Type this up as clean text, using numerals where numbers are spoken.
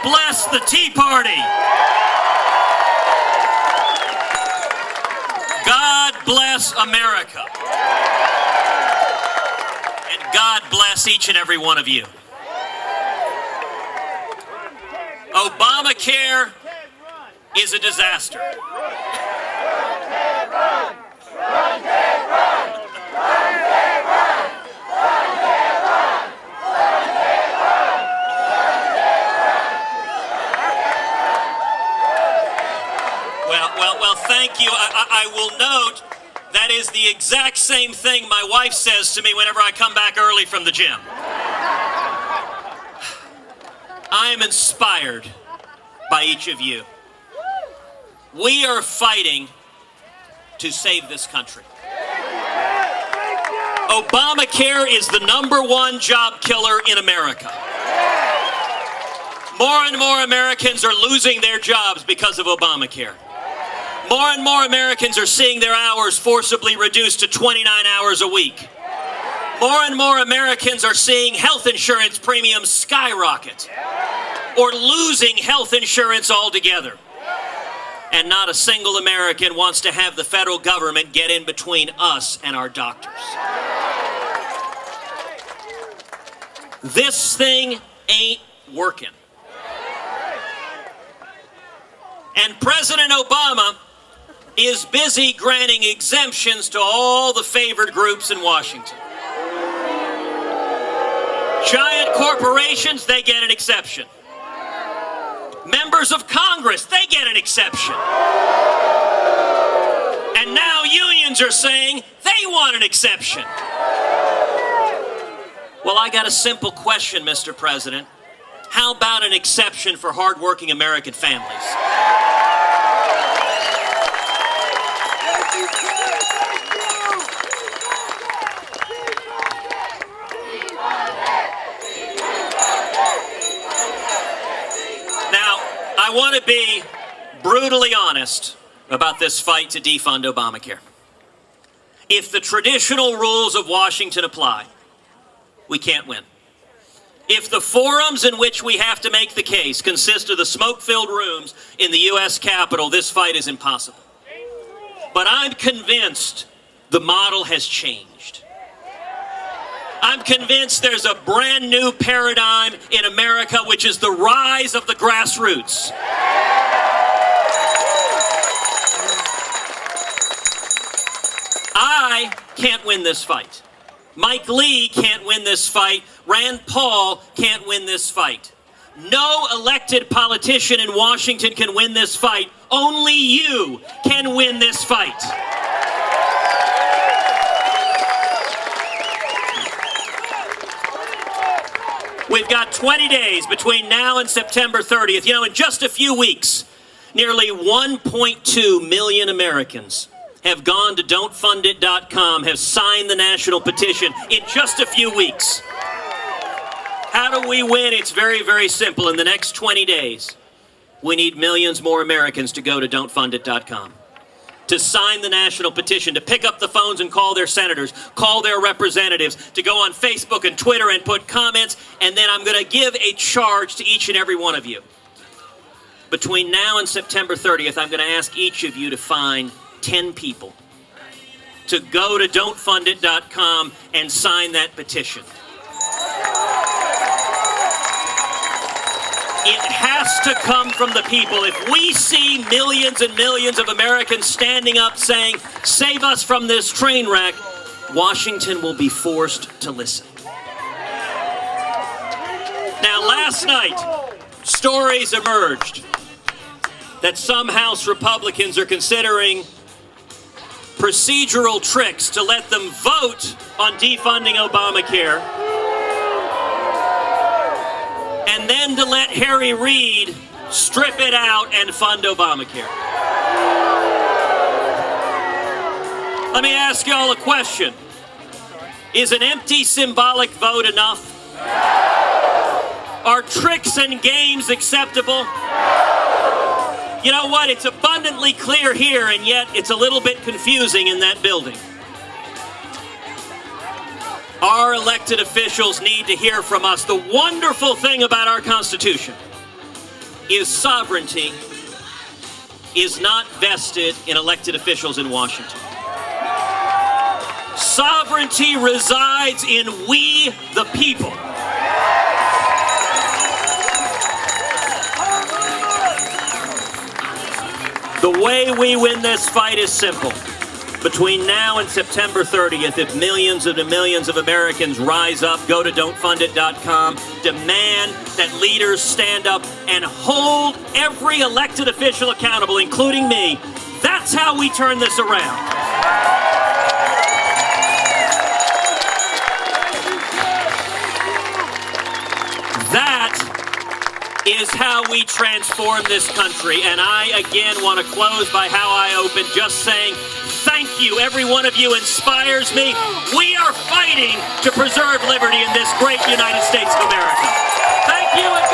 bless the Tea Party. God bless America. And God bless each and every one of you. Obamacare is a disaster. Well, thank you. I will note that is the exact same thing my wife says to me whenever I come back early from the gym. I am inspired by each of you. We are fighting to save this country. Obamacare is the #1 job killer in America. More and more Americans are losing their jobs because of Obamacare. More and more Americans are seeing their hours forcibly reduced to 29 hours a week. More and more Americans are seeing health insurance premiums skyrocket or losing health insurance altogether. And not a single American wants to have the federal government get in between us and our doctors. This thing ain't working. And President Obama is busy granting exemptions to all the favored groups in Washington. Giant corporations, they get an exception. Members of Congress, they get an exception. And now unions are saying they want an exception. Well, I got a simple question, Mr. President. How about an exception for hardworking American families? I want to be brutally honest about this fight to defund Obamacare. If the traditional rules of Washington apply, we can't win. If the forums in which we have to make the case consist of the smoke-filled rooms in the U.S. Capitol, this fight is impossible. But I'm convinced the model has changed. I'm convinced there's a brand new paradigm in America, which is the rise of the grassroots. I can't win this fight. Mike Lee can't win this fight. Rand Paul can't win this fight. No elected politician in Washington can win this fight. Only you can win this fight. We've got 20 days between now and September 30th. You know, in just a few weeks, nearly 1.2 million Americans have gone to don'tfundit.com, have signed the national petition in just a few weeks. How do we win? It's very, very simple. In the next 20 days, we need millions more Americans to go to don'tfundit.com, to sign the national petition, to pick up the phones and call their senators, call their representatives, to go on Facebook and Twitter and put comments, and then I'm going to give a charge to each and every one of you. Between now and September 30th, I'm going to ask each of you to find 10 people to go to don'tfundit.com and sign that petition. It has to come from the people. If we see millions and millions of Americans standing up saying, "Save us from this train wreck," Washington will be forced to listen. Now, last night, stories emerged that some House Republicans are considering procedural tricks to let them vote on defunding Obamacare, and then to let Harry Reid strip it out and fund Obamacare. Let me ask you all a question. Is an empty symbolic vote enough? Are tricks and games acceptable? You know what? It's abundantly clear here, and yet it's a little bit confusing in that building. Our elected officials need to hear from us. The wonderful thing about our Constitution is sovereignty is not vested in elected officials in Washington. Sovereignty resides in we, the people. The way we win this fight is simple. Between now and September 30th, if millions and millions of Americans rise up, go to don'tfundit.com, demand that leaders stand up and hold every elected official accountable, including me, that's how we turn this around. That is how we transform this country. And I, again, want to close by how I opened, just saying thank you. Every one of you inspires me. We are fighting to preserve liberty in this great United States of America. Thank you.